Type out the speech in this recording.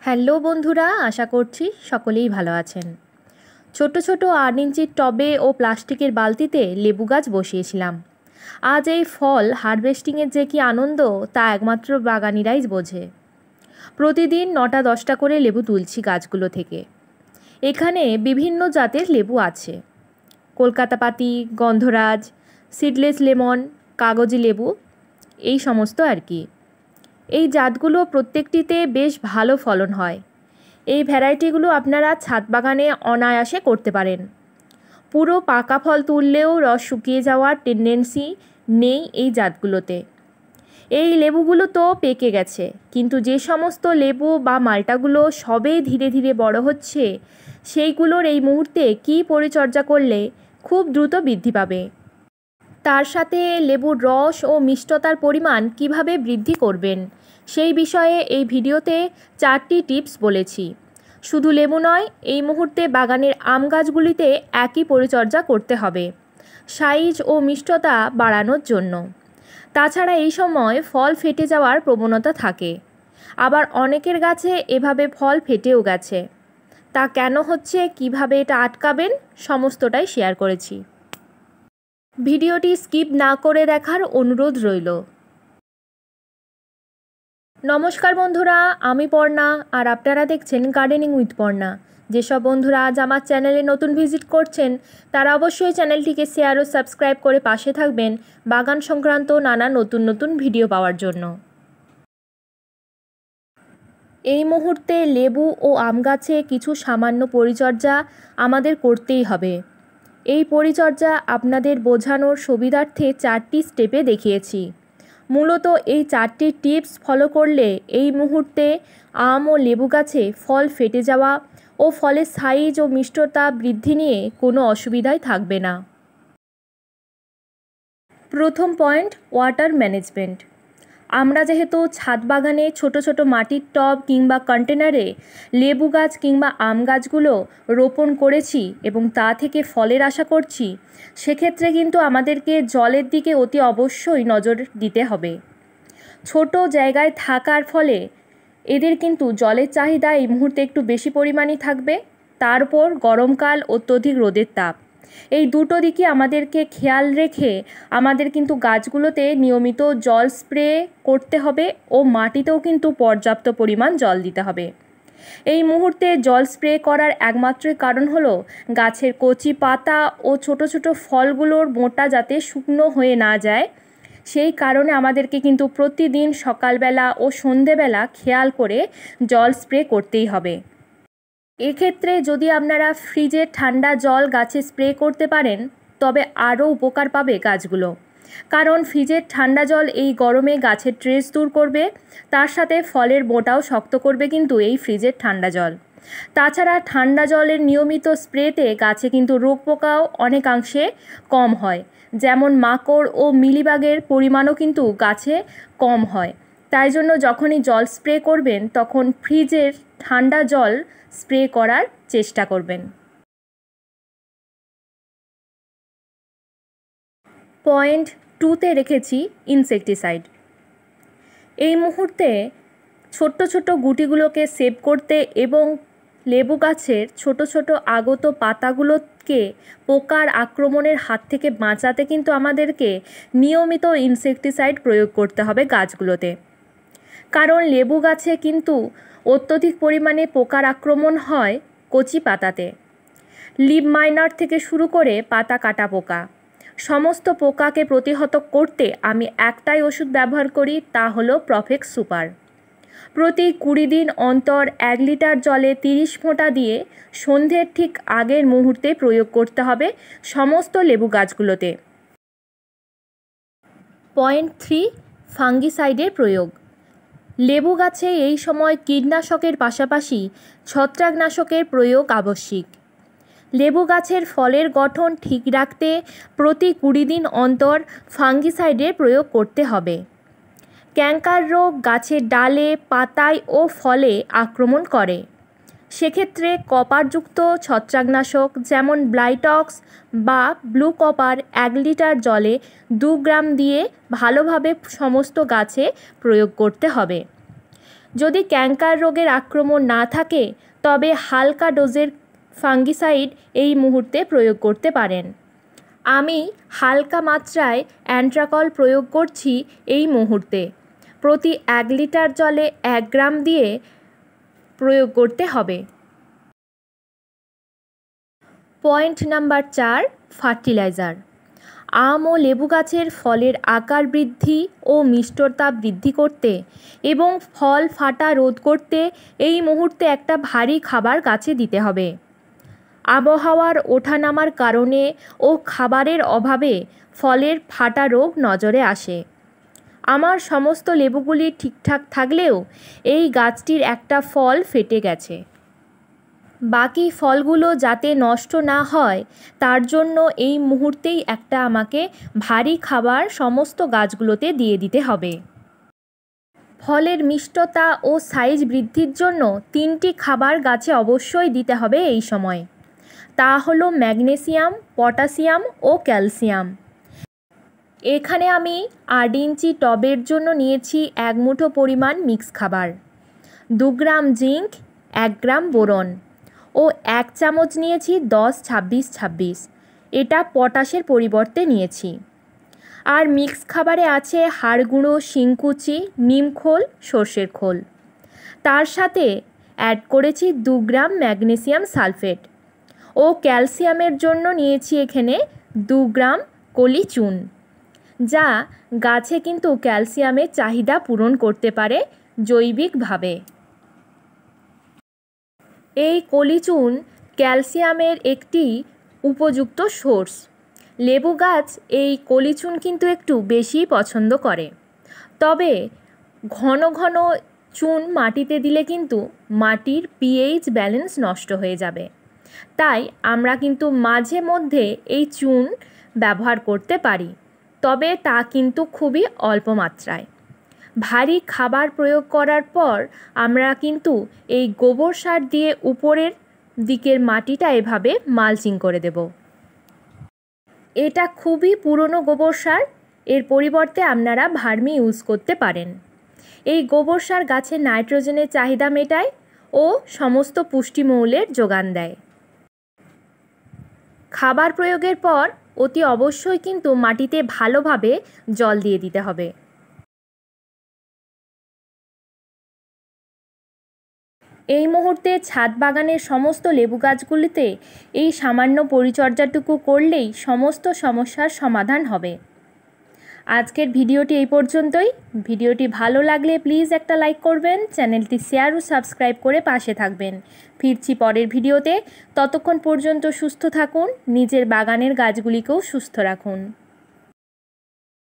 Hello বন্ধুরা, আশা করছি সকলেই ভালো আছেন। ছোট ছোট 8 ইঞ্চির টবে ও প্লাস্টিকের বালতিতে লেবু গাছ বসিয়েছিলাম। আজ এই ফল হারভেস্টিংয়ের যে কি আনন্দ তা একমাত্র বাগানিরাই বোঝে। প্রতিদিন 9টা-10টা করে লেবু তুলছি গাছগুলো থেকে। এখানে বিভিন্ন জাতের লেবু আছে, কলকাতা পাতি, গন্ধরাজ, সিডলেস লেমন, কাগজি লেবু, এই সমস্ত আর কি। এই জাতগুলো প্রত্যেকটিতে বেশ ভালো ফলন হয়। এই ভ্যারাইটিগুলো আপনারা ছাদ বাগানে অনায়াসে করতে পারেন। পুরো পাকা ফল তুললেও রস শুকিয়ে যাওয়ার টেন্ডেন্সি নেই এই জাতগুলোতে। এই লেবুগুলো তো পেকে গেছে, কিন্তু যে সমস্ত লেবু বা মাল্টাগুলো সবেই ধীরে ধীরে বড় হচ্ছে, সেইগুলোর এই মুহূর্তে কী পরিচর্যা করলে খুব দ্রুত বৃদ্ধি পাবে, তার সাথে লেবুর রস ও মিষ্টতার পরিমাণ কিভাবে বৃদ্ধি করবেন, সেই বিষয়ে এই ভিডিওতে 4টি টিপস বলেছি। শুধু লেবু নয়, এই মুহূর্তে বাগানের আম গাছগুলিতে একই পরিচর্যা করতে হবে সাইজ ও মিষ্টতা বাড়ানোর জন্য। তাছাড়া এই সময় ফল ফেটে যাওয়ার প্রবণতা থাকে, আবার অনেকের গাছে এভাবে ফল ফেটেও গেছে। তা কেন হচ্ছে, কিভাবে এটা আটকাবেন, সমস্তটাই শেয়ার করেছি। ভিডিওটি স্কিপ না করে দেখার অনুরোধ রইল। নমস্কার বন্ধুরা, আমি পর্ণা আর আপনারা দেখছেন গার্ডেনিং উইথ পর্ণা। যেসব বন্ধুরা আজ আমার চ্যানেলে নতুন ভিজিট করছেন তারা অবশ্যই চ্যানেলটিকে শেয়ার ও সাবস্ক্রাইব করে পাশে থাকবেন বাগান সংক্রান্ত নানা নতুন নতুন ভিডিও পাওয়ার জন্য। এই মুহূর্তে লেবু ও আম গাছে কিছু সামান্য পরিচর্যা আমাদের করতেই হবে। এই পরিচর্যা আপনাদের বোঝানোর সুবিধার্থে 4টি স্টেপে দেখিয়েছি। মূলত এই 4টি টিপস ফলো করলে এই মুহূর্তে আম ও লেবু গাছে ফল ফেটে যাওয়া ও ফলের সাইজ ও মিষ্টতা বৃদ্ধি নিয়ে কোনো অসুবিধাই থাকবে না। প্রথম পয়েন্ট, ওয়াটার ম্যানেজমেন্ট। আমরা যেহেতু ছাদ বাগানে ছোট ছোট মাটির টব কিংবা কন্টেনারে লেবু গাছ কিংবা আম গাছগুলো রোপণ করেছি এবং তা থেকে ফলের আশা করছি, সেক্ষেত্রে কিন্তু আমাদেরকে জলের দিকে অতি অবশ্যই নজর দিতে হবে। ছোট জায়গায় থাকার ফলে এদের কিন্তু জলের চাহিদা এই মুহূর্তে একটু বেশি পরিমাণই থাকবে। তারপর গরমকাল, অত্যধিক রোদের তাপ, এই দুটো দিকে আমাদেরকে খেয়াল রেখে আমাদের কিন্তু গাছগুলোতে নিয়মিত জল স্প্রে করতে হবে ও মাটিতেও কিন্তু পর্যাপ্ত পরিমাণ জল দিতে হবে। এই মুহূর্তে জল স্প্রে করার একমাত্র কারণ হলো গাছের কচি পাতা ও ছোট ছোট ফলগুলোর মোটা যাতে শুকনো হয়ে না যায়, সেই কারণে আমাদেরকে কিন্তু প্রতিদিন সকালবেলা ও সন্ধেবেলা খেয়াল করে জল স্প্রে করতেই হবে। এক্ষেত্রে যদি আপনারা ফ্রিজের ঠান্ডা জল গাছে স্প্রে করতে পারেন তবে আরও উপকার পাবে গাছগুলো, কারণ ফ্রিজের ঠান্ডা জল এই গরমে গাছের ট্রেস দূর করবে, তার সাথে ফলের বোঁটাও শক্ত করবে কিন্তু এই ফ্রিজের ঠান্ডা জল। তাছাড়া ঠান্ডা জলের নিয়মিত স্প্রেতে গাছে কিন্তু রোগ পোকাও অনেকাংশে কম হয়, যেমন মাকড় ও মিলিবাগের পরিমাণও কিন্তু গাছে কম হয়। তাই জন্য যখনই জল স্প্রে করবেন তখন ফ্রিজের ঠান্ডা জল স্প্রে করার চেষ্টা করবেন। পয়েন্ট 2তে রেখেছি ইনসেকটিসাইড। এই মুহূর্তে ছোট্ট ছোট্ট গুটিগুলোকে সেভ করতে এবং লেবু গাছের ছোট ছোট আগত পাতাগুলোকে পোকার আক্রমণের হাত থেকে বাঁচাতে কিন্তু আমাদেরকে নিয়মিত ইনসেকটিসাইড প্রয়োগ করতে হবে গাছগুলোতে, কারণ লেবু গাছে কিন্তু অত্যধিক পরিমাণে পোকার আক্রমণ হয় কচি পাতাতে। লিভ মাইনার থেকে শুরু করে পাতা কাটা পোকা, সমস্ত পোকাকে প্রতিহত করতে আমি একটাই ওষুধ ব্যবহার করি, তা হলো প্রফেক্স সুপার। প্রতি 20 দিন অন্তর 1 লিটার জলে 30 ফোঁটা দিয়ে সন্ধ্যের ঠিক আগের মুহূর্তে প্রয়োগ করতে হবে সমস্ত লেবু গাছগুলোতে। পয়েন্ট 3, ফাঙ্গিসাইডের প্রয়োগ। লেবু গাছে এই সময় কীটনাশকের পাশাপাশি ছত্রাকনাশকের প্রয়োগ আবশ্যিক। লেবু গাছের ফলের গঠন ঠিক রাখতে প্রতি 20 দিন অন্তর ফাঙ্গিসাইডের প্রয়োগ করতে হবে। ক্যাঙ্কার রোগ গাছের ডালে, পাতায় ও ফলে আক্রমণ করে, সেক্ষেত্রে কপারযুক্ত ছত্রাকনাশক যেমন ব্লাইটক্স বা ব্লু কপার 1 লিটার জলে 2 গ্রাম দিয়ে ভালোভাবে সমস্ত গাছে প্রয়োগ করতে হবে। যদি ক্যাঙ্কার রোগের আক্রমণ না থাকে তবে হালকা ডোজের ফাঙ্গিসাইড এই মুহূর্তে প্রয়োগ করতে পারেন। আমি হালকা মাত্রায় অ্যান্ট্রাকল প্রয়োগ করছি এই মুহূর্তে। প্রতি 1 লিটার জলে 1 গ্রাম দিয়ে প্রয়োগ করতে হবে। Point number 4, fertiliser. আম ও লেবু গাছের ফলের আকার বৃদ্ধি ও মিষ্টতা বৃদ্ধি করতে এবং ফল ফাটা রোধ করতে এই মুহূর্তে একটা ভারী খাবার গাছে দিতে হবে। আবহাওয়ার ওঠানামার কারণে ও খাবারের অভাবে ফলের ফাটা রোগ নজরে আসে। আমার সমস্ত লেবুগুলি ঠিকঠাক থাকলেও এই গাছটির একটা ফল ফেটে গেছে। বাকি ফলগুলো যাতে নষ্ট না হয় তার জন্য এই মুহূর্তেই একটা আমাকে ভারী খাবার সমস্ত গাছগুলোতে দিয়ে দিতে হবে। ফলের মিষ্টতা ও সাইজ বৃদ্ধির জন্য 3টি খাবার গাছে অবশ্যই দিতে হবে এই সময়। তা হলো ম্যাগনেসিয়াম, পটাশিয়াম ও ক্যালসিয়াম। এখানে আমি 8 ইঞ্চি টবের জন্য নিয়েছি 1 মুঠো পরিমাণ মিক্স খাবার, 2 গ্রাম জিঙ্ক, 1 গ্রাম বোরন ও 1 চামচ নিয়েছি 10-26-26। এটা পটাশের পরিবর্তে নিয়েছি। আর মিক্স খাবারে আছে হাড় গুঁড়ো, শিংকুচি, নিমখোল, সর্ষের খোল। তার সাথে অ্যাড করেছি 2 গ্রাম ম্যাগনেসিয়াম সালফেট ও ক্যালসিয়ামের জন্য নিয়েছি এখানে 2 গ্রাম কলি চুন, যা গাছে কিন্তু ক্যালসিয়ামের চাহিদা পূরণ করতে পারে জৈবিকভাবে। এই কলি চুন ক্যালসিয়ামের একটি উপযুক্ত সোর্স। লেবু গাছ এই কলি চুন কিন্তু একটু বেশিই পছন্দ করে। তবে ঘন ঘন চুন মাটিতে দিলে কিন্তু মাটির পিএইচ ব্যালেন্স নষ্ট হয়ে যাবে। তাই আমরা কিন্তু মাঝে মধ্যে এই চুন ব্যবহার করতে পারি, তবে তা কিন্তু খুবই অল্প মাত্রায়। ভারী খাবার প্রয়োগ করার পর আমরা কিন্তু এই গোবর সার দিয়ে উপরের দিকের মাটিটা এভাবে মালচিং করে দেব। এটা খুবই পুরনো গোবর সার, এর পরিবর্তে আপনারা ভার্মি ইউজ করতে পারেন। এই গোবর সার গাছের নাইট্রোজেনের চাহিদা মেটায় ও সমস্ত পুষ্টিমৌলের যোগান দেয়। খাবার প্রয়োগের পর অতি অবশ্যই কিন্তু মাটিতে ভালোভাবে জল দিয়ে দিতে হবে। এই মুহূর্তে ছাদ বাগানের সমস্ত লেবু গাছগুলিতে এই সামান্য পরিচর্যাটুকু করলেই সমস্ত সমস্যার সমাধান হবে। আজকের ভিডিওটি এই পর্যন্তই। ভিডিওটি ভালো লাগলে প্লিজ একটা লাইক করবেন, চ্যানেলটি শেয়ার ও সাবস্ক্রাইব করে পাশে থাকবেন। ফিরছি পরের ভিডিওতে। ততক্ষণ পর্যন্ত সুস্থ থাকুন, নিজের বাগানের গাছগুলিকেও সুস্থ রাখুন।